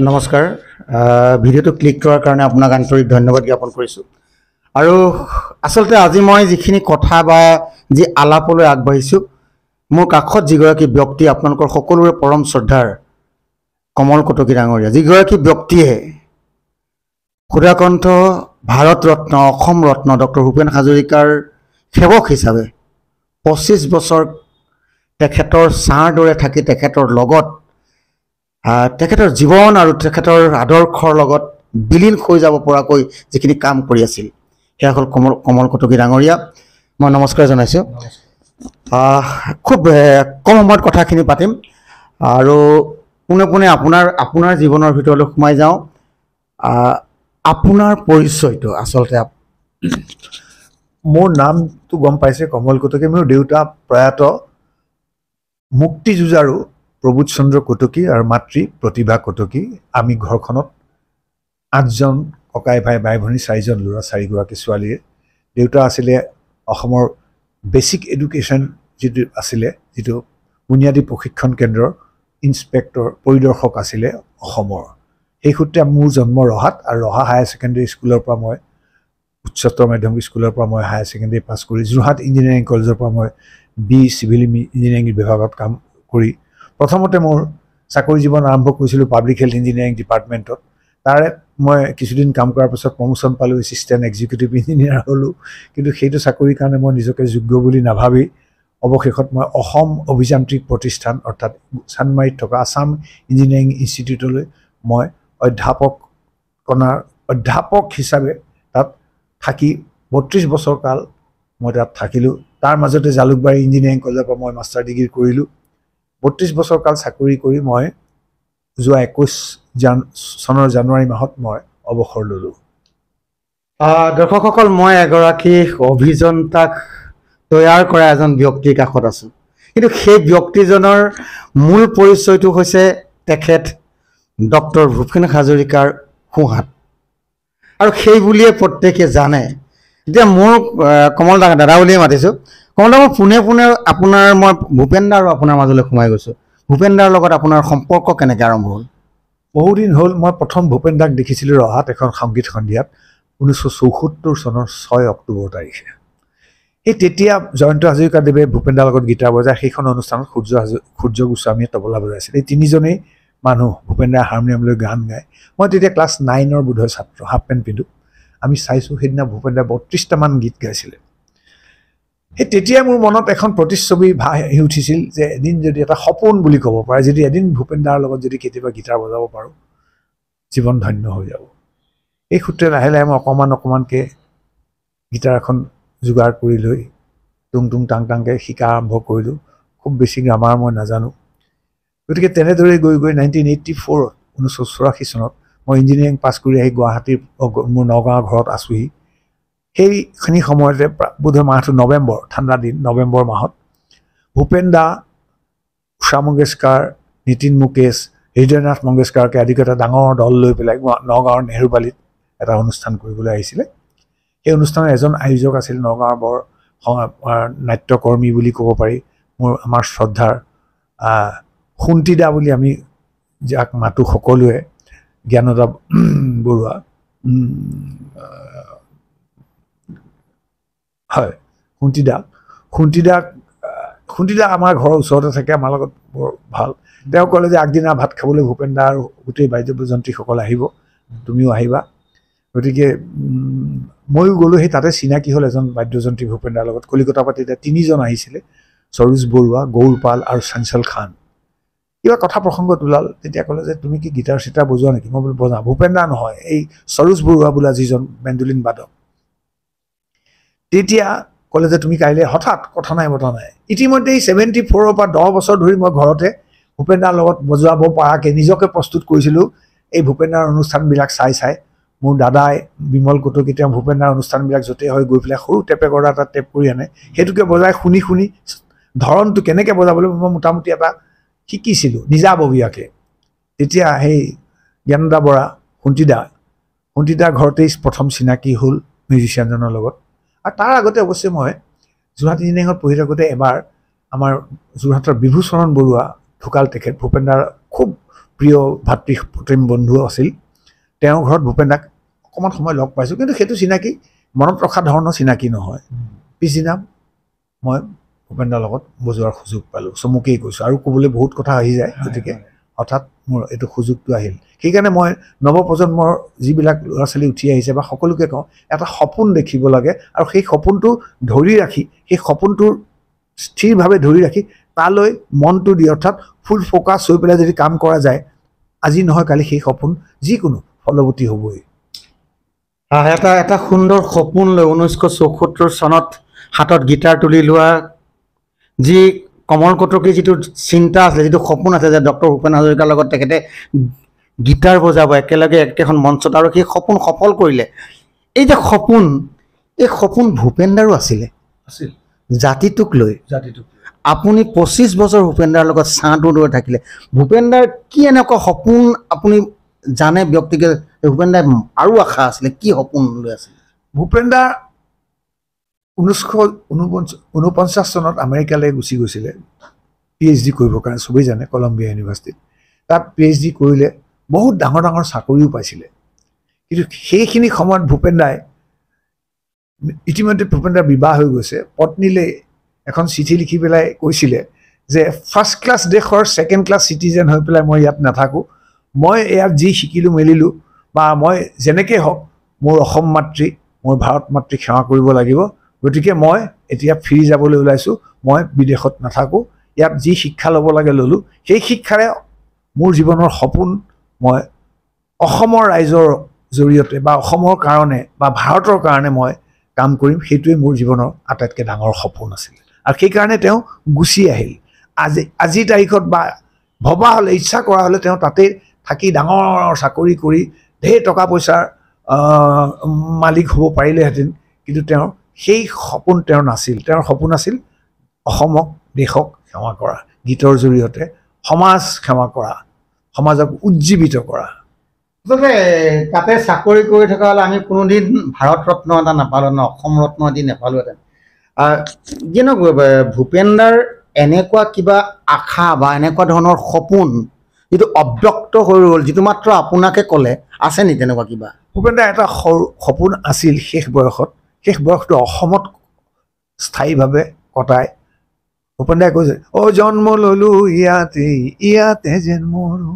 নমস্কাৰ ভিডিঅ'টো ক্লিক কৰাৰ কাৰণে আপোনাক আন্তৰিক ধন্যবাদ জ্ঞাপন কৰিছোঁ আৰু আসলতে আজি মই যিখিনি কথা বা যি আলাপলৈ আগবাঢ়িছোঁ মোৰ কাষত যিগৰাকী ব্যক্তি আপোনালোকৰ সকলোৰে পৰম শ্ৰদ্ধাৰ কমল কটকী ডাঙৰীয়া যিগৰাকী ব্যক্তিয়ে ক্ষুধাকণ্ঠ ভাৰত ৰত্ন অসম ৰত্ন ডক্টৰ ভূপেন হাজৰিকাৰ সেৱক হিচাপে 25 বছৰ তেখেতৰ ছাঁৰ দৰে থাকি তেখেতৰ লগত তেখেতৰ জীৱন আৰু তেখেতৰ আদৰ্শৰ লগত বিলীন হৈ যাব পৰাকৈ যিখিনি কাম কৰি আছিল সেয়া হ'ল কমল কটকী ডাঙৰীয়া মই নমস্কাৰ জনাইছোঁ খুব কম সময়ত কথাখিনি পাতিম আৰু পোনে পোনে আপোনাৰ জীৱনৰ ভিতৰলৈ সোমাই যাওঁ আপোনাৰ পৰিচয়টো আসলতে মোৰ নামটো গম পাইছে কমল কটকী মোৰ দেউতা প্ৰয়াত মুক্তি যুঁজাৰু প্ৰবোধ চন্দ্ৰ কটকী আৰু মাতৃ প্ৰতিভা কটকী আমি ঘৰখনত 8জন ককাই ভাই ভাই ভনী 4জন ল'ৰা 4গৰাকী ছোৱালীৰ দেউতা আছিলে অসমৰ বেচিক এডুকেশ্যন যিটো আছিলে যিটো বুনিয়াদী প্ৰশিক্ষণ কেন্দ্ৰৰ ইনস্পেক্টৰ পৰিদৰ্শক আছিলে অসমৰ এই সূত্ৰে মোৰ জন্ম ৰহাত আৰু ৰহা হায়াৰ ছেকেণ্ডেৰী স্কুলৰ পৰা মই উচ্চতৰ মাধ্যমিক স্কুলৰ পৰা মই হায়াৰ ছেকেণ্ডেৰী পাছ কৰি যোৰহাট ইঞ্জিনিয়াৰিং কলেজৰ পৰা মই বি চিভিল ইঞ্জিনিয়াৰিং বিভাগত কাম কৰি প্ৰথমতে মোৰ চাকৰি জীৱন আৰম্ভ কৰিছিলোঁ পাব্লিক হেল্থ ইঞ্জিনিয়াৰিং ডিপাৰ্টমেণ্টত তাৰে মই কিছুদিন কাম কৰাৰ পিছত প্ৰমোশ্যন পালোঁ এছিষ্টেণ্ট এক্সিকিউটিভ ইঞ্জিনিয়াৰ হ'লোঁ কিন্তু সেইটো চাকৰিৰ কাৰণে মই নিজকে যোগ্য বুলি নাভাবি অৱশেষত মই অসম অভিযান্ত্ৰিক প্ৰতিষ্ঠান অৰ্থাৎ চানমাৰীত থকা আসাম ইঞ্জিনিয়াৰিং ইনষ্টিটিউটলৈ মই অধ্যাপক হিচাপে তাত থাকি 32 বছৰ কাল মই তাত থাকিলোঁ তাৰ মাজতে জালুকবাৰী ইঞ্জিনিয়াৰিং কলেজৰ পৰা মই মাষ্টাৰ ডিগ্ৰী কৰিলোঁ 32 বছৰ কাল চাকৰি কৰি মই যোৱা 21 চনৰ জানুৱাৰী মাহত মই অৱসৰ ল'লোঁ দৰ্শকসকল মই এগৰাকী অভিযন্তাক তৈয়াৰ কৰা এজন ব্যক্তিৰ কাষত আছোঁ কিন্তু সেই ব্যক্তিজনৰ মূল পৰিচয়টো হৈছে তেখেত ডক্টৰ ভূপেন হাজৰিকাৰ সোঁহাত আৰু সেই বুলিয়ে প্ৰত্যেকে জানে এতিয়া মোৰ কমল দাদা বুলিয়ে মাতিছোঁ কমল দা মই পোনে পোনে আপোনাৰ মই ভূপেন দা আৰু আপোনাৰ মাজলৈ সোমাই গৈছোঁ ভূপেন দাৰ লগত আপোনাৰ সম্পৰ্ক কেনেকৈ আৰম্ভ হ'ল বহুদিন হ'ল মই প্ৰথম ভূপেন দাক দেখিছিলোঁ ৰহাত এখন সংগীত সন্ধিয়াত 1974 চনৰ 6 অক্টোবৰ তাৰিখে এই তেতিয়া জয়ন্ত হাজৰিকাদেৱে ভূপেন দাৰ লগত গীটাৰ বজাই সেইখন অনুষ্ঠানত সূৰ্য গোস্বামীয়ে তবলা বজাইছিল এই তিনিজনেই মানুহ ভূপেন দাই হাৰমনিয়াম লৈ গান গায় মই তেতিয়া ক্লাছ 9ৰ বোধহয় ছাত্ৰ হাফ পেণ্ট পিন্ধো আমি চাইছোঁ সেইদিনা ভূপেন দাই 32টামান গীত গাইছিলে এই তেতিয়া মোৰ মনত এখন প্ৰতিচ্ছবি ভাহি উঠিছিল যে এদিন যদি এটা সপোন বুলি ক'ব পাৰে যদি এদিন ভূপেন দাৰ লগত যদি কেতিয়াবা গীটাৰ বজাব পাৰোঁ জীৱন ধন্য হৈ যাব এই সূত্ৰে লাহে লাহে মই অকণমানকৈ গীটাৰ এখন যোগাৰ কৰি লৈ টুং টুং টাং টাংকৈ শিকা আৰম্ভ কৰিলোঁ খুব বেছি গ্ৰামাৰ মই নাজানো গতিকে তেনেদৰে গৈ 1984 চনত মই ইঞ্জিনিয়াৰিং পাছ কৰি আহি গুৱাহাটীৰ মোৰ নগাঁৱৰ ঘৰত আছোঁহি সেইখিনি সময়তে বোধহয় মাহটো নৱেম্বৰ ঠাণ্ডা দিন নৱেম্বৰ মাহত ভূপেন দা উষা মংগেশকাৰ নীতিন মুকেশ হৃদয়নাথ মংগেশকাৰকে আদি এটা ডাঙৰ দল লৈ পেলাই নগাঁৱৰ নেহৰুবালিত এটা অনুষ্ঠান কৰিবলৈ আহিছিলে সেই অনুষ্ঠানৰ এজন আয়োজক আছিল নগাঁৱৰ বৰ নাট্যকৰ্মী বুলি ক'ব পাৰি আমাৰ শ্ৰদ্ধাৰ সুন্তি দা বুলি আমি যাক মাতোঁ সকলোৱে জ্ঞানদা বৰুৱা হয় সুন্তি দা আমাৰ ঘৰৰ ওচৰতে থাকে আমাৰ লগত বৰ ভাল তেওঁ ক'লে যে আগদিনা ভাত খাবলৈ ভূপেন দা আৰু গোটেই বাদ্যযন্ত্ৰীসকল আহিব তুমিও আহিবা গতিকে ময়ো গ'লোঁ সেই তাতে চিনাকি হ'ল এজন বাদ্যযন্ত্ৰী ভূপেন দাৰ লগত কলিকতাৰ পৰা তেতিয়া 3জন আহিছিলে সৰোজ বৰুৱা গৌৰ পাল আৰু চঞ্চল খান কিবা কথা প্ৰসংগত ওলাল তেতিয়া ক'লে যে তুমি কি গীটাৰ চিটাৰ বজোৱা নেকি মই বোলো বজাওঁ ভূপেন দা নহয় এই সৰোজ বৰুৱা বোলা যিজন মেণ্ডলিন বাদক তেতিয়া ক'লে যে তুমি কাইলৈ হঠাৎ কথা নাই বতৰা নাই ইতিমধ্যে 74ৰ পৰা 10 বছৰ ধৰি মই ঘৰতে ভূপেন্দাৰ লগত বজোৱাব পৰাকৈ নিজকে প্ৰস্তুত কৰিছিলোঁ এই ভূপেন্দাৰ অনুষ্ঠানবিলাক চাই মোৰ দাদাই বিমল কটকী তেওঁ ভূপেন্দাৰ অনুষ্ঠানবিলাক য'তে হয় গৈ পেলাই সৰু টেপ ৰেকৰ্ডাৰ এটা টেপ কৰি আনে সেইটোকে বজাই শুনি ধৰণটো কেনেকৈ বজাবলৈ মই মোটামুটি এটা শিকিছিলোঁ নিজাববীয়াকৈ তেতিয়া সেই জ্ঞানদা বৰা শুণ্টিদাৰ ঘৰতেই প্ৰথম চিনাকি হ'ল মিউজিচিয়ানজনৰ লগত আৰু তাৰ আগতে অৱশ্যে মই যোৰহাট ইঞ্জিনিয়াৰিঙত পঢ়ি থাকোঁতে এবাৰ আমাৰ যোৰহাটৰ বিভূচৰণ বৰুৱা ঢুকাল তেখেত ভূপেন্দাৰ খুব প্ৰিয় ভাতৃপ্ৰতিম বন্ধু আছিল তেওঁৰ ঘৰত ভূপেন্দাক অকণমান সময় লগ পাইছোঁ কিন্তু সেইটো চিনাকি মনত ৰখা ধৰণৰ চিনাকি নহয় পিছদিনা মই ভূপেন্দাৰ লগত বজোৱাৰ সুযোগ পালোঁ চমুকেই কৈছোঁ আৰু ক'বলৈ বহুত কথা আহি যায় গতিকে হঠাৎ মোৰ এইটো সুযোগটো আহিল সেইকাৰণে মই নৱপ্ৰজন্মৰ যিবিলাক ল'ৰা ছোৱালী উঠি আহিছে বা সকলোকে কওঁ এটা সপোন দেখিব লাগে আৰু সেই সপোনটো ধৰি ৰাখি সেই সপোনটোৰ স্থিৰভাৱে ধৰি ৰাখি তালৈ মনটো দি অৰ্থাৎ ফুল ফ'কাছ হৈ পেলাই যদি কাম কৰা যায় আজি নহয় কালি সেই সপোন যিকোনো ফলৱতী হ'বই এটা সুন্দৰ সপোন লৈ 1974 চনত হাতত গীটাৰ তুলি লোৱা যি কমল কটকীৰ যিটো চিন্তা আছিলে যিটো সপোন আছে যে ডক্টৰ ভূপেন হাজৰিকাৰ লগত তেখেতে গীটাৰ বজাব একেলগে একেখন মঞ্চত আৰু সেই সপোন সফল কৰিলে এই যে এই সপোন ভূপেন্দাৰো আছিল জাতিটোক লৈ আপুনি 25 বছৰ ভূপেন্দাৰ লগত ছাঁটোৰ দৰে থাকিলে ভূপেন্দাৰ কি এনেকুৱা সপোন আপুনি জানে ব্যক্তিকে ভূপেন্দাৰ আৰু আশা আছিলে কি সপোন লৈ আছিলে ভূপেন্দাৰ 1949 চনত আমেৰিকালৈ গুচি গৈছিলে PhD কৰিবৰ কাৰণে চবেই জানে কলম্বিয়া ইউনিভাৰ্চিটিত তাত PhD কৰিলে বহুত ডাঙৰ ডাঙৰ চাকৰিও পাইছিলে কিন্তু সেইখিনি সময়ত ভূপেন্দাই ইতিমধ্যে ভূপেন্দাৰ বিবাহ হৈ গৈছে পত্নীলৈ এখন চিঠি লিখি পেলাই কৈছিলে যে ফাৰ্ষ্ট ক্লাছ দেশৰ ছেকেণ্ড ক্লাছ চিটিজেন হৈ পেলাই মই ইয়াত নাথাকোঁ মই ইয়াত যি শিকিলোঁ মেলিলোঁ বা মই যেনেকৈ হওক মোৰ অসম মাতৃ মোৰ ভাৰত মাতৃক সেৱা কৰিব লাগিব গতিকে মই এতিয়া ফিৰি যাবলৈ ওলাইছোঁ মই বিদেশত নাথাকোঁ ইয়াত যি শিক্ষা ল'ব লাগে ল'লোঁ সেই শিক্ষাৰে মোৰ জীৱনৰ সপোন মই অসমৰ ৰাইজৰ জৰিয়তে বা অসমৰ কাৰণে বা ভাৰতৰ কাৰণে মই কাম কৰিম সেইটোৱে মোৰ জীৱনৰ আটাইতকৈ ডাঙৰ সপোন আছিল আৰু সেইকাৰণে তেওঁ গুচি আহিল আজিৰ তাৰিখত বা ভবা হ'লে ইচ্ছা কৰা হ'লে তেওঁ তাতেই থাকি ডাঙৰ চাকৰি কৰি ঢেৰ টকা পইচাৰ মালিক হ'ব পাৰিলেহেঁতেন কিন্তু তেওঁৰ সেই সপোন তেওঁৰ নাছিল তেওঁৰ সপোন আছিল অসমক দেশক সেৱা কৰা গীতৰ জৰিয়তে সমাজ সেৱা কৰা সমাজক উজ্জীৱিত কৰা তাতে চাকৰি কৰি থকা হ'লে আমি কোনোদিন ভাৰত ৰত্ন এটা নাপালোঁ ন অসম ৰত্ন এটি নাপালোঁহেঁতেন যিনক ভূপেন্দাৰ এনেকুৱা কিবা আশা বা এনেকুৱা ধৰণৰ সপোন যিটো অব্যক্ত হৈ ৰ'ল যিটো মাত্ৰ আপোনাকে ক'লে আছে নি তেনেকুৱা কিবা ভূপেন্দাৰ এটা সপোন আছিল শেষ বয়সটো অসমত স্থায়ীভাৱে কটাই ভূপেন্দাই কৈছে জন্ম ল'লোঁ ইয়াতে যেন মৰো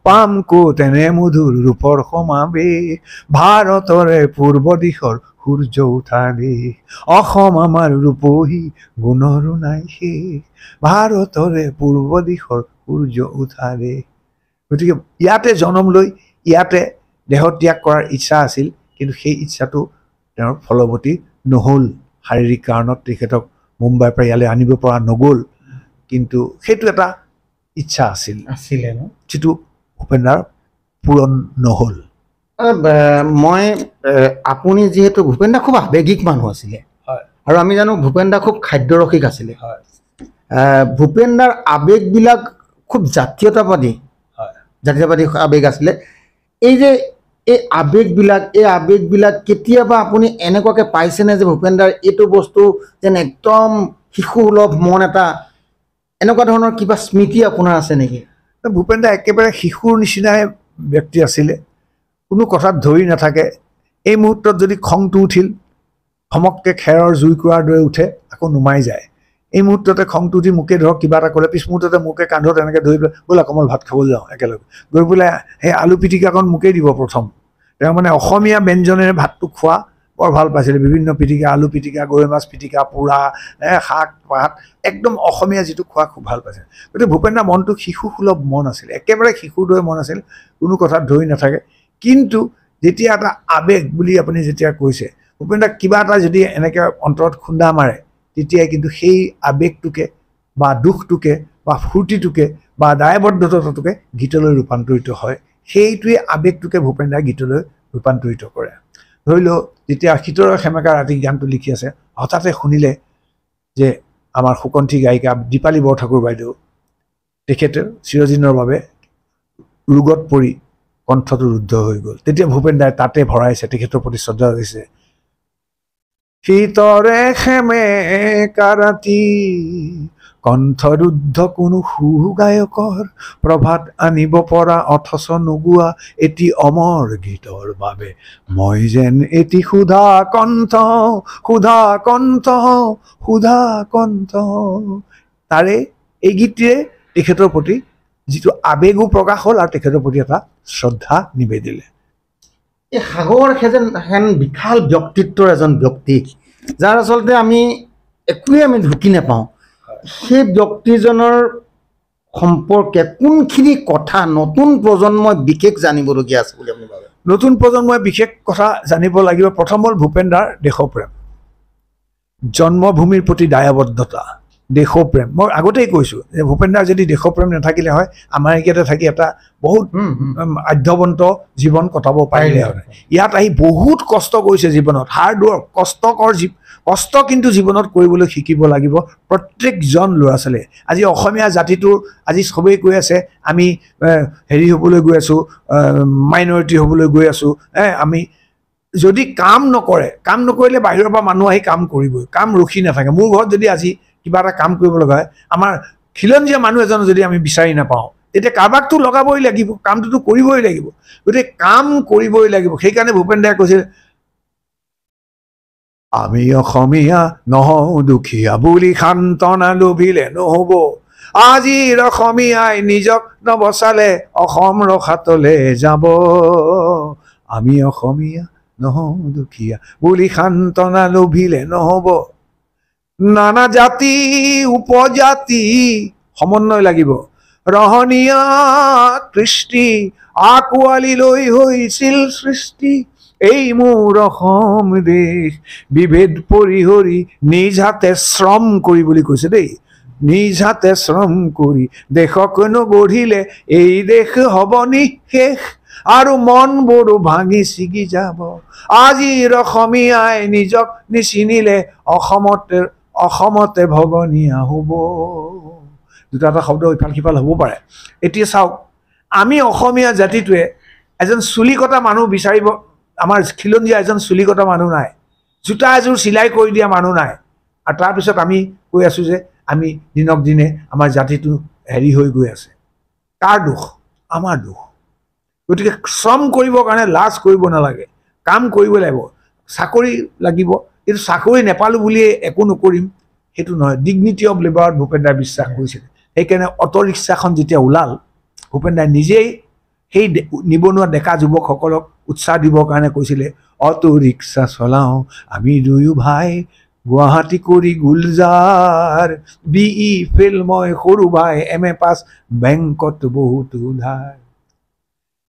পাম ক'ত এনে মধুৰ ৰূপৰ সমাৱেশ ভাৰতৰে পূৰ্ব দিশৰ সূৰ্য উঠা দেশ অসম আমাৰ ৰূপহী গুণৰো নাই শেষ ভাৰতৰে পূৰ্ব দিশৰ সূৰ্য উঠা দেশ গতিকে ইয়াতে জন্ম লৈ ইয়াতে দেহত্যাগ কৰাৰ ইচ্ছা আছিল কিন্তু সেই ইচ্ছাটো তেওঁৰ ফলৱতী নহ'ল শাৰীৰিক কাৰণত তেখেতক মুম্বাইৰ পৰা ইয়ালৈ আনিব পৰা নগ'ল কিন্তু সেইটো এটা ইচ্ছা আছিলে যিটো ভূপেন্দাৰ পূৰণ নহ'ল আপুনি যিহেতু ভূপেন্দা খুব আৱেগিক মানুহ আছিলে আৰু আমি জানো ভূপেন্দা খুব খাদ্যৰসিক আছিলে ভূপেন্দাৰ আৱেগবিলাক খুব জাতীয়তাবাদী আৱেগ আছিলে এই যে এই আৱেগবিলাক কেতিয়াবা আপুনি এনেকুৱাকৈ পাইছেনে যে ভূপেন্দাৰ এইটো বস্তু যেন একদম শিশুসুলভ মন এটা এনেকুৱা ধৰণৰ কিবা স্মৃতি আপোনাৰ আছে নেকি ভূপেন্দা একেবাৰে শিশুৰ নিচিনাই ব্যক্তি আছিলে কোনো কথাত ধৰি নাথাকে এই মুহূৰ্তত যদি খংটো উঠিল ধমককৈ খেৰৰ জুইকুৰাৰ দৰে উঠে আকৌ নুমাই যায় এই মুহূৰ্ততে খংটো উঠি মোকে ধৰক কিবা এটা ক'লে পিছ মুহূৰ্ততে মোকে কান্ধত এনেকৈ ধৰি পেলাই ব'লা কমল ভাত খাবলৈ যাওঁ একেলগে গৈ পেলাই সেই আলু পিটিকাকণ মোকেই দিব প্ৰথম তেওঁ মানে অসমীয়া ব্যঞ্জনেৰে ভাতটো খোৱা বৰ ভাল পাইছিলে বিভিন্ন পিটিকা আলু পিটিকা গৰৈ মাছ পিটিকা পোৰা শাক পাত একদম অসমীয়া যিটো খোৱা খুব ভাল পাইছিলে গতিকে ভূপেন্দা মনটো শিশুসুলভ মন আছিল একেবাৰে শিশুৰ দৰে মন আছিল কোনো কথাত ধৰি নাথাকে কিন্তু যেতিয়া এটা আৱেগ বুলি আপুনি যেতিয়া কৈছে ভূপেন দাক কিবা এটা যদি এনেকৈ অন্তৰত খুন্দা মাৰে তেতিয়াই কিন্তু সেই আৱেগটোকে বা দুখটোকে বা ফূৰ্তিটোকে বা দায়বদ্ধতাটোকে গীতলৈ ৰূপান্তৰিত হয়। সেইটোৱে আৱেগটোকে ভূপেন দাই গীতলৈ ৰূপান্তৰিত কৰে। ধৰি লওক যেতিয়া শীতলৰ সেমেকা ৰাতি গানটো লিখি আছে, হঠাতে শুনিলে যে আমাৰ সুকণ্ঠী গায়িকা দীপালী বৰঠাকুৰ বাইদেউ তেখেতে চিৰদিনৰ বাবে ৰোগত পৰি কণ্ঠটো ৰুদ্ধ হৈ গ'ল। তেতিয়া ভূপেন দাই তাতে ভৰাইছে, তেখেতৰ প্ৰতি শ্ৰদ্ধা দিছে, শীতৰে সেমেকা ৰাতি কণ্ঠৰুদ্ধ কোনো সুগায়কৰ প্ৰভাত আনিব পৰা অথচ নোগোৱা এটি অমৰ গীতৰ বাবে মই যেন এটি সুধা কণ্ঠ সুধা কণ্ঠ সুধা কণ্ঠ। তাৰে এই গীতটিৰে তেখেতৰ প্ৰতি যিটো আৱেগো প্ৰকাশ হ'ল আৰু তেখেতৰ প্ৰতি এটা শ্ৰদ্ধা নিবেদিলে। এই সাগৰ হেন বিশাল ব্যক্তিত্বৰ এজন ব্যক্তি, যাৰ আচলতে আমি একোৱেই আমি ঢুকি নাপাওঁ, সেই ব্যক্তিজনৰ সম্পৰ্কে কোনখিনি কথা নতুন প্ৰজন্মই বিশেষ জানিবলগীয়া আছে বুলি আপুনি ভাবে? নতুন প্ৰজন্মই বিশেষ কথা জানিব লাগিব। প্ৰথম হ'ল ভূপেন দাৰ দেশপ্ৰেম, জন্মভূমিৰ প্ৰতি দায়বদ্ধতা, দেশপ্ৰেম। মই আগতেই কৈছোঁ যে ভূপেন দাৰ যদি দেশপ্ৰেম নাথাকিলে হয় আমেৰিকাতে থাকি এটা বহুত আধ্যবন্ত জীৱন কটাব পাৰিলে হয়। ইয়াত আহি বহুত কষ্ট কৰিছে জীৱনত, হাৰ্ড ৱৰ্ক, কষ্ট কিন্তু জীৱনত কৰিবলৈ শিকিব লাগিব প্ৰত্যেকজন ল'ৰা ছোৱালীয়ে। আজি অসমীয়া জাতিটোৰ আজি চবেই কৈ আছে আমি হেৰি হ'বলৈ গৈ আছোঁ, মাইনৰিটি হ'বলৈ গৈ আছোঁ। আমি যদি কাম নকৰিলে বাহিৰৰ পৰা মানুহ আহি কাম কৰিবই, কাম ৰখি নাথাকে। মোৰ ঘৰত যদি আজি কিবা এটা কাম কৰিব লগা হয়, আমাৰ খিলঞ্জীয়া মানুহ এজন যদি আমি বিচাৰি নাপাওঁ, তেতিয়া কাৰোবাকতো লগাবই লাগিব, কামটোতো কৰিবই লাগিব। গতিকে কাম কৰিবই লাগিব। সেইকাৰণে ভূপেন দাই কৈছিল আমি অসমীয়া নহওঁ দুখীয়া বুলি সান্তনা লভিলে নহ'ব, আজিৰ অসমীয়াই নিজক নবচালে অসম ৰসাতলে যাব। আমি অসমীয়া নহওঁ দুখীয়া বুলি সান্তনা লভিলে নহ'ব, নানা জাতি উপজাতি সমন্বয় লাগিব, ৰহণীয়া কৃষ্টি আঁকোৱালি লৈ হৈছিল সৃষ্টি, এই মোৰ অসম দেশ বিভেদ পৰিহৰি নিজ হাতে শ্ৰম কৰি বুলি কৈছে দেই, নিজ হাতে শ্ৰম কৰি দেশকনো গঢ়িলে এই দেশ হ'ব নিশেষ আৰু মনবোৰো ভাঙি ছিগি যাব, আজিৰ অসমীয়াই নিজক নিচিনিলে অসমতে ভগনীয়া হ'ব। দুটা এটা শব্দ ইফাল সিফাল হ'ব পাৰে। এতিয়া চাওক, আমি অসমীয়া জাতিটোৱে এজন চুলি কটা মানুহ বিচাৰিব, আমাৰ খিলঞ্জীয়া এজন চুলি কটা মানুহ নাই, জোতা এযোৰ চিলাই কৰি দিয়া মানুহ নাই। আৰু তাৰপিছত আমি কৈ আছোঁ যে আমি দিনক দিনে আমাৰ জাতিটো হেৰি হৈ গৈ আছে। কাৰ দোষ? আমাৰ দোষ। গতিকে শ্ৰম কৰিবৰ কাৰণে লাজ কৰিব নালাগে, কাম কৰিব লাগিব। চাকৰি লাগিব, কিন্তু চাকৰি নেপালোঁ বুলিয়ে একো নকৰিম সেইটো নহয়। ডিগনিটি অফ লেবাৰত ভূপেন দাই বিশ্বাস কৰিছিল। সেইকাৰণে অটো ৰিক্সাখন যেতিয়া ওলাল, ভূপেন দাই নিজেই সেই নিবনুৱা ডেকা যুৱকসকলক উৎসাহ দিবৰ কাৰণে কৈছিলে, অটো ৰিক্সা চলাওঁ আমি দুয়ো ভাই, গুৱাহাটী কৰি গুলজাৰ, BE ফেইল মই সৰু ভাই, MA পাছ বেংকত বহুতো ধাৰ।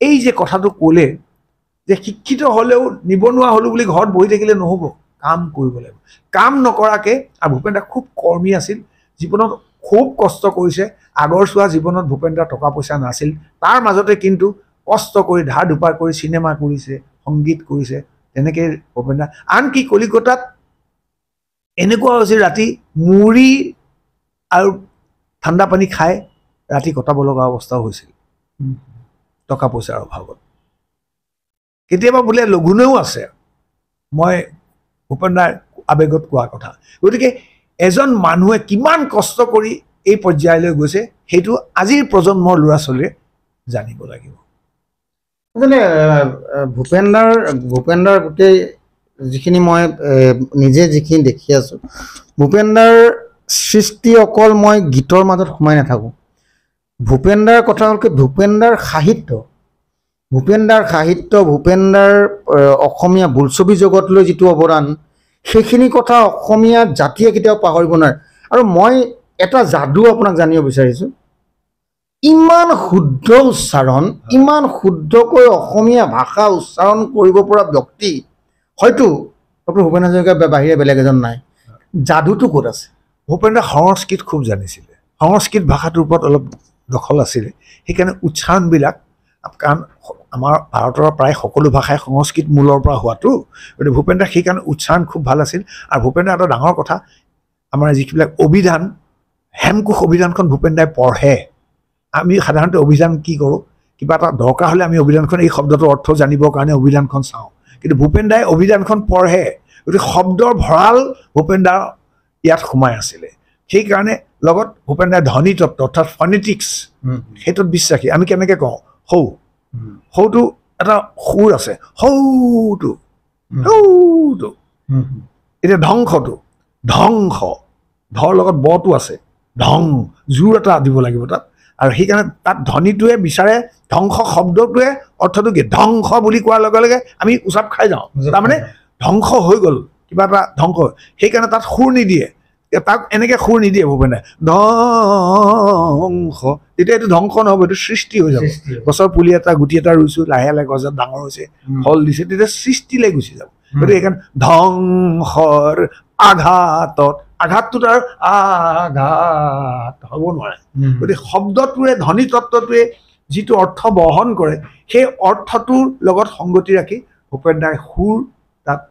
এই যে কথাটো ক'লে যে শিক্ষিত হ'লেও নিবনুৱা হ'লো বুলি ঘৰত বহি থাকিলে নহ'ব, কাম কৰিব লাগিব। কাম নকৰাকে, আৰু ভূপেন দা খুব কৰ্মী আছিল, জীৱনত খুব কষ্ট কৰিছে। আগৰ চোৱা জীৱনত ভূপেন দাৰ টকা পইচা নাছিল, তাৰ মাজতে কিন্তু কষ্ট কৰি ধাৰ দুপাৰ কৰি চিনেমা কৰিছে, সংগীত কৰিছে। তেনেকৈ ভূপেন দা, আনকি কলিকতাত এনেকুৱা হৈছিল ৰাতি মুড়ি আৰু ঠাণ্ডা পানী খাই ৰাতি কটাব লগা অৱস্থাও হৈছিল টকা পইচাৰ অভাৱত। কেতিয়াবা বোলে লঘোণেও আছে, মই ভূপেন দাৰ আৱেগত কোৱা কথা। গতিকে এজন মানুহে কিমান কষ্ট কৰি এই পৰ্যায়লৈ গৈছে, সেইটো আজিৰ প্ৰজন্মৰ ল'ৰা ছোৱালীয়ে জানিব লাগিব। ভূপেন দাৰ গোটেই যিখিনি মই নিজে যিখিনি দেখি আছোঁ, ভূপেন দাৰ সৃষ্টি অকল মই গীতৰ মাজত সোমাই নাথাকোঁ। ভূপেন দাৰ কথা হ'ল কি, ভূপেন দাৰ সাহিত্য, ভূপেন দাৰ অসমীয়া বোলছবি জগতলৈ যিটো অৱদান, সেইখিনি কথা অসমীয়া জাতিয়ে কেতিয়াও পাহৰিব নোৱাৰে। আৰু মই এটা যাদু আপোনাক জানিব বিচাৰিছোঁ, ইমান শুদ্ধ উচ্চাৰণ, ইমান শুদ্ধকৈ অসমীয়া ভাষা উচ্চাৰণ কৰিব পৰা ব্যক্তি হয়তো ডক্টৰ ভূপেন হাজৰিকাৰ বাহিৰে বেলেগ এজন নাই। যাদুটো ক'ত আছে? ভূপেন দাই সংস্কৃত খুব জানিছিলে, সংস্কৃত ভাষাটোৰ ওপৰত অলপ দখল আছিলে, সেইকাৰণে উচ্চাৰণবিলাক, কাৰণ আমাৰ ভাৰতৰ প্ৰায় সকলো ভাষাই সংস্কৃত মূলৰ পৰা হোৱাটো, গতিকে ভূপেন দাৰ সেইকাৰণে উচ্চাৰণ খুব ভাল আছিল। আৰু ভূপেন দাৰ এটা ডাঙৰ কথা, আমাৰ যিবিলাক অভিধান, হেমকোষ অভিধানখন ভূপেন দাই পঢ়ে। আমি সাধাৰণতে অভিধান কি কৰোঁ, কিবা এটা দৰকাৰ হ'লে আমি অভিধানখন, এই শব্দটোৰ অৰ্থ জানিবৰ কাৰণে অভিধানখন চাওঁ, কিন্তু ভূপেন দাই অভিধানখন পঢ়ে। গতিকে শব্দৰ ভঁৰাল ভূপেন দাৰ ইয়াত সোমাই আছিলে। সেইকাৰণে লগত ভূপেন দাই ধ্বনি তত্ত্ব অৰ্থাৎ ফনেটিক্স, সেইটোত বিশ্বাসী। আমি কেনেকৈ কওঁ সৌ, সৌটো এটা সুৰ আছে, সৌটো সৌটো। এতিয়া ধ্বংসটো, ধ্বংস, ধৰ লগত বটো আছে, ধ্বং, জোৰ এটা দিব লাগিব তাত। আৰু সেইকাৰণে তাত ধ্বনিটোৱে বিচাৰে, ধ্বংস শব্দটোৱে অৰ্থটো কি, ধ্বংস বুলি কোৱাৰ লগে লগে আমি উচাপ খাই যাওঁ, তাৰমানে ধ্বংস হৈ গ'ল, কিবা এটা ধ্বংস। সেইকাৰণে তাত সুৰ নিদিয়ে, তাক এনেকৈ সুৰ নিদিয়ে ভূপেনে, ধ্বংস, তেতিয়া এইটো ধ্বংস নহ'ব, এইটো সৃষ্টি হৈ যাব। গছৰ পুলি এটা, গুটি এটা ৰুইছোঁ, লাহে লাহে গছত ডাঙৰ হৈছে, ফল দিছে, তেতিয়া সৃষ্টিলৈ গুচি যাব। গতিকে সেইকাৰণে ধ্বংসৰ আঘাতত, আঘাতটোত আৰু আঘাত হ'ব নোৱাৰে। গতিকে শব্দটোৱে, ধ্বনি তত্ত্বটোৱে যিটো অৰ্থ বহন কৰে, সেই অৰ্থটোৰ লগত সংগতি ৰাখি ভূপেন দাই সুৰ তাত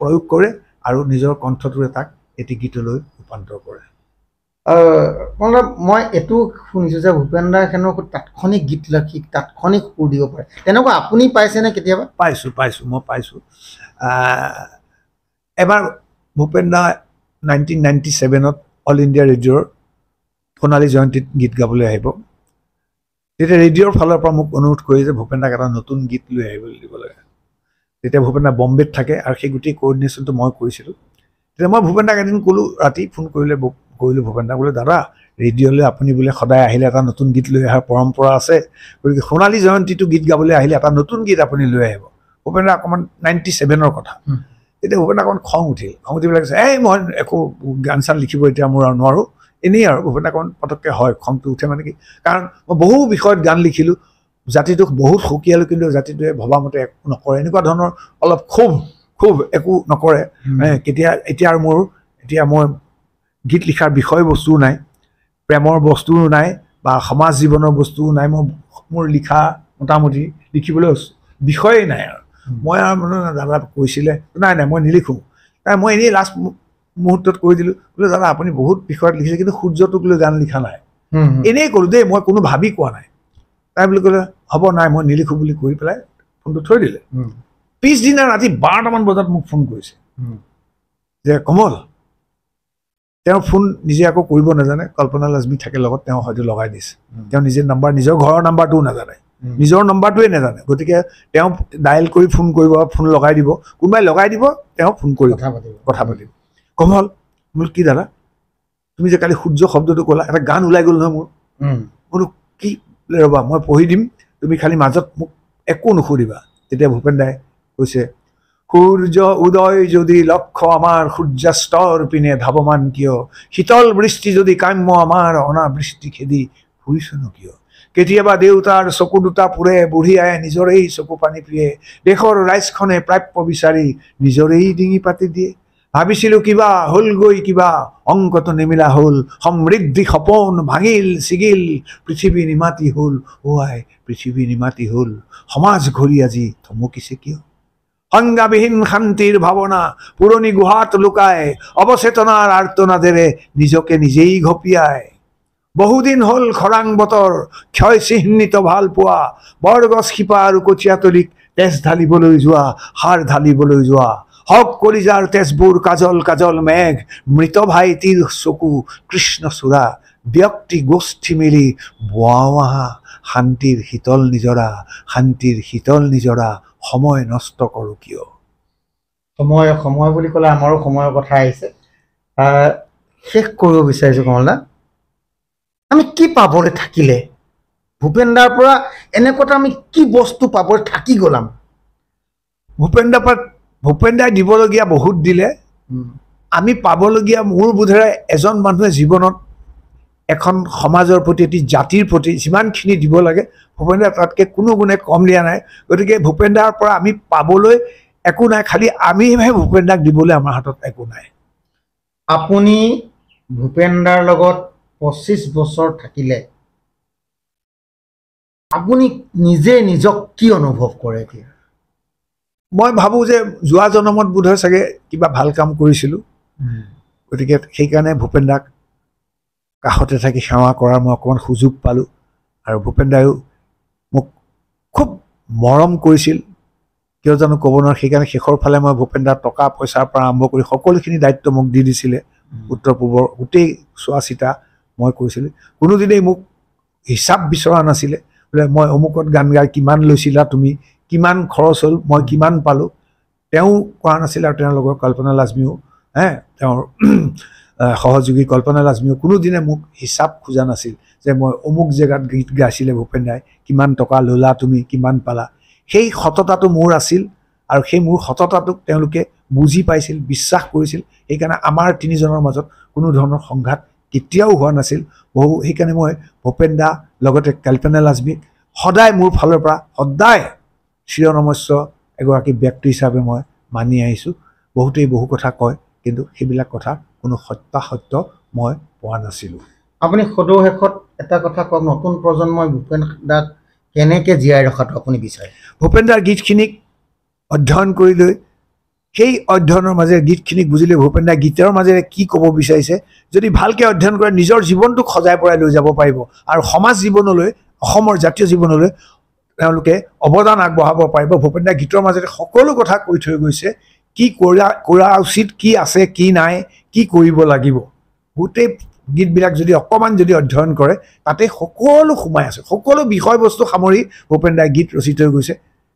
প্ৰয়োগ কৰে আৰু নিজৰ কণ্ঠটোৰে তাক এটি গীতলৈ ৰূপান্তৰ কৰে। মই এইটো শুনিছোঁ যে ভূপেন দাই হেনো তাৎক্ষণিক গীত লিখি তাৎক্ষণিক সুৰ দিব পাৰে, তেনেকুৱা আপুনি পাইছেনে কেতিয়াবা? পাইছোঁ, মই পাইছোঁ। এবাৰ ভূপেন দা 1997 অল ইণ্ডিয়া ৰেডিঅ'ৰ সোণালী জয়ন্তীত গীত গাবলৈ আহিব। তেতিয়া ৰেডিঅ'ৰ ফালৰ পৰা মোক অনুৰোধ কৰি যে ভূপেন দাক এটা নতুন গীত লৈ আহিবলৈ দিব লাগে। তেতিয়া ভূপেন দা বম্বেত থাকে আৰু সেই গোটেই কোঅৰ্ডিনেশ্যনটো মই কৰিছিলোঁ। তেতিয়া মই ভূপেন দাক এদিন ক'লোঁ, ৰাতি ফোন কৰিলোঁ ভূপেন দাক, বোলে দাদা ৰেডিঅ'লৈ আপুনি বোলে সদায় আহিলে এটা নতুন গীত লৈ অহাৰ পৰম্পৰা আছে, গতিকে সোণালী জয়ন্তীটো গীত গাবলৈ আহিলে এটা নতুন গীত আপুনি লৈ আহিব। ভূপেন দা অকণমান 97ৰ কথা। তেতিয়া ভূপেন দা অকণমান খং উঠি পেলাই কৈছে, মই একো গান চান লিখিব এতিয়া মোৰ আৰু নোৱাৰোঁ, এনেই আৰু। ভূপেন দা অকণমান পটককৈ হয়, খংটো উঠে মানে কি, কাৰণ মই বহু বিষয়ত গান লিখিলোঁ, জাতিটোক বহুত সকিয়ালোঁ, কিন্তু জাতিটোৱে ভবামতে একো নকৰে, এনেকুৱা ধৰণৰ অলপ খুব একো নকৰে। এতিয়া মই গীত লিখাৰ বিষয়বস্তুও নাই, প্ৰেমৰ বস্তুও নাই, বা সমাজ জীৱনৰ বস্তুও নাই, মোৰ লিখা মোটামুটি লিখিবলৈ বিষয়েই নাই আৰু। মই আৰু মানে দাদা কৈছিলে, নাই মই নিলিখোঁ। মই এনেই লাষ্ট মুহূৰ্তত কৈ দিলোঁ, বোলে দাদা আপুনি বহুত বিষয়ত লিখিছে, কিন্তু সূৰ্যটোক লৈ গান লিখা নাই। এনেই ক'লোঁ দেই, মই কোনো ভাবি কোৱা নাই। তাই বুলি ক'লে হ'ব, নাই মই নিলিখোঁ বুলি কৈ পেলাই ফোনটো থৈ দিলে। পিছদিনা ৰাতি 12টামান বজাত মোক ফোন কৰিছে যে কমল, তেওঁৰ ফোন নিজে আকৌ কৰিব নাজানে, কল্পনা লাজমী থাকে লগত, তেওঁ হয়তো লগাই দিছে। তেওঁ নিজৰ ঘৰৰ নাম্বাৰটোও নাজানে, নিজৰ নম্বৰটোৱে নাজানে, গতিকে তেওঁ ডায়েল কৰি ফোন কৰিব, ফোন লগাই দিব, কোনোবাই লগাই দিব, তেওঁ ফোন কৰিব, কথা পাতিব। কমল, বোলো কি দাদা, তুমি যে কালি সূৰ্য শব্দটো ক'লা, এটা গান ওলাই গ'ল নহয় মোৰ। বোলো কি? ৰ'বা মই পঢ়ি দিম, তুমি খালি মাজত মোক একো নুসুধিবা। তেতিয়া ভূপেন দাই কৈছে, সূৰ্য উদয় যদি লক্ষ্য আমাৰ, সূৰ্যাস্তৰ পিনে ধাৱমান কিয়, শীতল বৃষ্টি যদি কাম্য আমাৰ, অনাবৃষ্টি খেদি ফুৰিছোনো কিয়, কেতিয়াবা দেউতাৰ চকু দুটা পুৰে, বুঢ়ী আয়ে নিজৰেই চকু পানী পিয়ে, দেশৰ ৰাইজখনে প্ৰাপ্য বিচাৰি নিজৰেই ডিঙি পাতি দিয়ে, ভাবিছিলোঁ কিবা হ'লগৈ কিবা, অংকটো নিমিলা হ'ল, সমৃদ্ধি সপোন ভাঙিল ছিগিল, পৃথিৱী নিমাতি হ'ল, আই পৃথিৱী নিমাতি হ'ল, সমাজ ঘূৰি আজি থমকিছে কিয়, সংজ্ঞাবিহীন শান্তিৰ ভাৱনা পুৰণি গুহাত লুকায়, অৱচেতনাৰ আৰ্তনাদেৰে নিজকে নিজেই ঘপিয়ায়, বহুদিন হ'ল খৰাং বতৰ, ক্ষয় চিহ্নিত ভাল পোৱা, বৰগছ শিপা আৰু কঠীয়াতলিক তেজ ঢালিবলৈ যোৱা, সাৰ ঢালিবলৈ যোৱা, হক কলিজাৰ তেজবোৰ কাজল কাজল মেঘ, মৃত ভাইটিৰ চকু কৃষ্ণচূড়া, ব্যক্তি গোষ্ঠী মিলি বোৱা শান্তিৰ শীতল নিজৰা, সময় নষ্ট কৰোঁ কিয়। সময় বুলি ক'লে আমাৰো সময়ৰ কথা আহিছে। শেষ কৰিব বিচাৰিছোঁ কমল দা, আমি কি পাবলৈ থাকিলে, ভূপেন দাৰ পৰা এনেকুৱা আমি কি বস্তু পাবলৈ থাকি গ'লাম? ভূপেন দাই দিবলগীয়া বহুত দিলে, আমি পাবলগীয়া মোৰ বোধেৰে এজন মানুহে জীৱনত এখন সমাজৰ প্ৰতি, এটি জাতিৰ প্ৰতি যিমানখিনি দিব লাগে ভূপেন দাই তাতকৈ কোনো গুণে কম দিয়া নাই। গতিকে ভূপেন দাৰ পৰা আমি পাবলৈ একো নাই, খালি আমিহে ভূপেন দাক দিবলৈ আমাৰ হাতত একো নাই। আপুনি ভূপেন দাৰ লগত 25 বছৰ থাকিলে আপুনি নিজে নিজক কি অনুভৱ কৰে এতিয়া? মই ভাবোঁ যে যোৱা জন্মত বোধহয় চাগে কিবা ভাল কাম কৰিছিলোঁ, গতিকে সেইকাৰণে ভূপেন দাক কাষতে থাকি সেৱা কৰাৰ মই অকণমান সুযোগ পালোঁ। আৰু ভূপেন দায়ো মোক খুব মৰম কৰিছিল, কিয় জানো ক'ব নোৱাৰোঁ। সেইকাৰণে শেষৰ ফালে মই ভূপেন দাৰ টকা পইচাৰ পৰা আৰম্ভ কৰি সকলোখিনি দায়িত্ব মোক দি দিছিলে। উত্তৰ পূবৰ গোটেই চোৱা চিতা মই কৰিছিলোঁ। কোনোদিনেই মোক হিচাপ বিচৰা নাছিলে, বোলে মই অমুকত গান গাই কিমান লৈছিলা তুমি, কিমান খৰচ হ'ল, মই কিমান পালোঁ, তেওঁ কোৱা নাছিল। আৰু তেওঁৰ লগৰ কল্পনা লাজমীও, তেওঁৰ সহযোগী কল্পনা লাজমীও কোনোদিনে মোক হিচাপ খোজা নাছিল যে মই অমুক জেগাত গীত গাইছিলে ভূপেন দাই, কিমান টকা ল'লা তুমি, কিমান পালা। সেই সততাটো মোৰ আছিল, আৰু সেই মোৰ সততাটোক তেওঁলোকে বুজি পাইছিল, বিশ্বাস কৰিছিল। সেইকাৰণে আমাৰ তিনিজনৰ মাজত কোনো ধৰণৰ সংঘাত কেতিয়াও হোৱা নাছিল। সেইকাৰণে মই ভূপেন দা লগতে কল্পনা লাজমীক সদায় মোৰ ফালৰ পৰা সদায় চিৰনমস্য এগৰাকী ব্যক্তি হিচাপে মই মানি আহিছোঁ। বহুতেই বহু কথা কয়, কিন্তু সেইবিলাক কথা কোনো সত্যাসত্য মই পোৱা নাছিলোঁ। আপুনি সদৌ শেষত এটা কথা কওক, নতুন প্ৰজন্মই ভূপেন দাক কেনেকৈ জীয়াই ৰখাটো আপুনি বিচাৰে? ভূপেন দাৰ গীতখিনিক অধ্যয়ন কৰি লৈ সেই অধ্যয়নৰ মাজেৰে গীতখিনিক বুজিলে ভূপেন দাই গীতৰ মাজেৰে কি ক'ব বিচাৰিছে যদি ভালকৈ অধ্যয়ন কৰে নিজৰ জীৱনটোক সজাই পৰাই লৈ যাব পাৰিব, আৰু সমাজ জীৱনলৈ, অসমৰ জাতীয় জীৱনলৈ তেওঁলোকে অৱদান আগবঢ়াব পাৰিব। ভূপেন দাই গীতৰ মাজেৰে সকলো কথা কৈ থৈ গৈছে, কি কৰা উচিত, কি আছে, কি নাই, কি কৰিব লাগিব। গোটেই গীতবিলাক যদি অকণমান যদি অধ্যয়ন কৰে তাতে সকলো সোমাই আছে, সকলো বিষয়বস্তু সামৰি ভূপেন দাই গীত ৰচি থৈ গৈছে।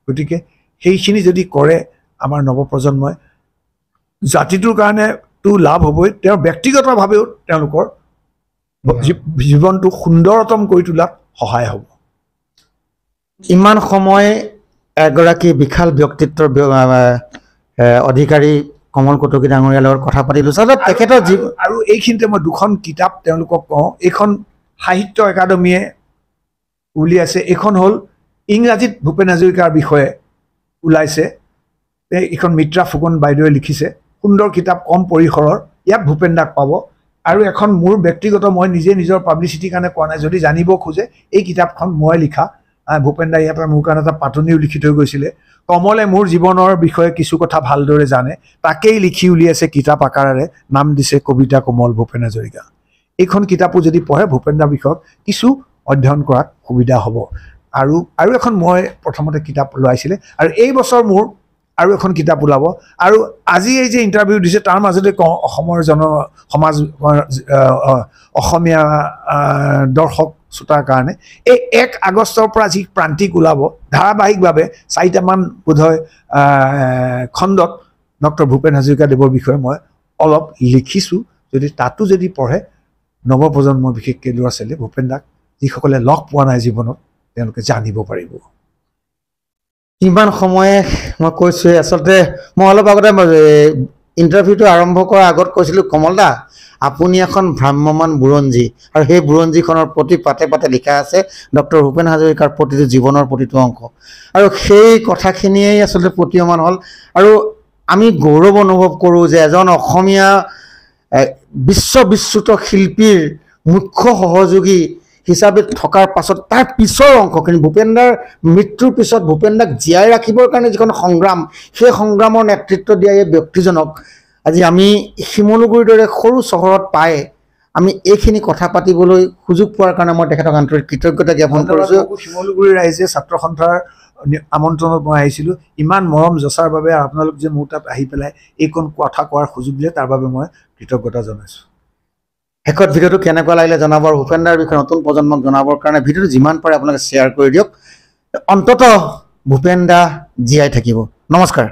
গতিকে সেইখিনি যদি কৰে আমাৰ নৱপ্ৰজন্মই, জাতিটোৰ কাৰণেতো লাভ হ'বই, তেওঁৰ ব্যক্তিগতভাৱেও তেওঁলোকৰ জীৱনটো সুন্দৰতম কৰি তোলাত সহায় হ'ব। ইমান সময় এগৰাকী বিশাল ব্যক্তিত্বৰ অধিকাৰী কমল কটকী ডাঙৰীয়াৰ লগত কথা পাতিলোঁ। তেখেতৰ আৰু এইখিনিতে মই দুখন কিতাপ তেওঁলোকক কওঁ, এইখন সাহিত্য একাডেমীয়ে উলিয়াইছে, এইখন হ'ল ইংৰাজীত ভূপেন হাজৰিকাৰ বিষয়ে ওলাইছে, এইখন মিত্ৰা ফুকন বাইদেৱে লিখিছে, সুন্দৰ কিতাপ, কম পৰিসৰৰ, ইয়াত ভূপেন দাক পাব। আৰু এখন মোৰ ব্যক্তিগত, মই নিজে নিজৰ পাব্লিচিটিৰ কাৰণে কোৱা নাই, যদি জানিব খোজে এই কিতাপখন মই লিখা, ভূপেন দাই ইয়াত মোৰ কাৰণে এটা পাতনিও লিখি থৈ গৈছিলে, কমলে মোৰ জীৱনৰ বিষয়ে কিছু কথা ভালদৰে জানে, তাকেই লিখি উলিয়াইছে কিতাপ আকাৰেৰে, নাম দিছে কবিতা কোমল ভূপেন হাজৰিকা। এইখন কিতাপো যদি পঢ়ে ভূপেন দাৰ বিষয়ত কিছু অধ্যয়ন কৰাত সুবিধা হ'ব। আৰু এখন মই প্ৰথমতে কিতাপ ওলাইছিলে, আৰু এই বছৰ মোৰ আৰু এখন কিতাপ ওলাব। আৰু আজি এই যে ইণ্টাৰভিউ দিছে তাৰ মাজতে কওঁ, অসমৰ অসমীয়া দৰ্শক শ্ৰোতাৰ কাৰণে এই 1 আগষ্টৰ পৰা যি প্ৰান্তিক ওলাব ধাৰাবাহিকভাৱে 4টামান বোধহয় খণ্ডত ডক্টৰ ভূপেন হাজৰিকাদেৱৰ বিষয়ে মই অলপ লিখিছোঁ। যদি তাতো যদি পঢ়ে নৱপ্ৰজন্মৰ, বিশেষকৈ ল'ৰা ছোৱালীয়ে ভূপেন দাক যিসকলে লগ পোৱা নাই জীৱনত, তেওঁলোকে জানিব পাৰিব। ইমান সময়ে মই কৈছোঁ, আচলতে মই অলপ আগতে ইণ্টাৰভিউটো আৰম্ভ কৰাৰ আগত কৈছিলোঁ, কমল দা আপুনি এখন ভ্ৰাম্যমান বুৰঞ্জী, আৰু সেই বুৰঞ্জীখনৰ প্ৰতি পাতে পাতে লিখা আছে ডক্টৰ ভূপেন হাজৰিকাৰ প্ৰতিটো জীৱনৰ প্ৰতিটো অংশ, আৰু সেই কথাখিনিয়েই আচলতে প্ৰতীয়মান হ'ল। আৰু আমি গৌৰৱ অনুভৱ কৰোঁ যে এজন অসমীয়া বিশ্ববিশ্ৰুত শিল্পীৰ মুখ্য সহযোগী হিচাপে থকাৰ পাছত তাৰ পিছৰ অংশখিনি ভূপেন দাৰ মৃত্যুৰ পিছত ভূপেন দাক জীয়াই ৰাখিবৰ কাৰণে যিখন সংগ্ৰাম, সেই সংগ্ৰামৰ নেতৃত্ব দিয়া এই ব্যক্তিজনক আজি আমি শিমলুগুৰিৰ দৰে সৰু চহৰত পাই আমি এইখিনি কথা পাতিবলৈ সুযোগ পোৱাৰ কাৰণে মই তেখেতক আন্তৰিক কৃতজ্ঞতা জ্ঞাপন কৰিছোঁ। শিমলুগুৰিৰ ৰাইজে ছাত্ৰ সন্থাৰ আমন্ত্ৰণত মই আহিছিলোঁ, ইমান মৰম যচাৰ বাবে আপোনালোক যে মোৰ তাত আহি পেলাই এইকণ কথা কোৱাৰ সুযোগ দিলে তাৰ বাবে মই কৃতজ্ঞতা জনাইছোঁ। শেষত ভিডিঅ'টো কেনেকুৱা লাগিলে জনাব, আৰু ভূপেন দাৰ বিষয়ে নতুন প্ৰজন্মক জনাবৰ কাৰণে ভিডিঅ'টো যিমান পাৰে আপোনালোকে শ্বেয়াৰ কৰি দিয়ক। অন্ততঃ ভূপেন দা জীয়াই থাকিব। নমস্কাৰ।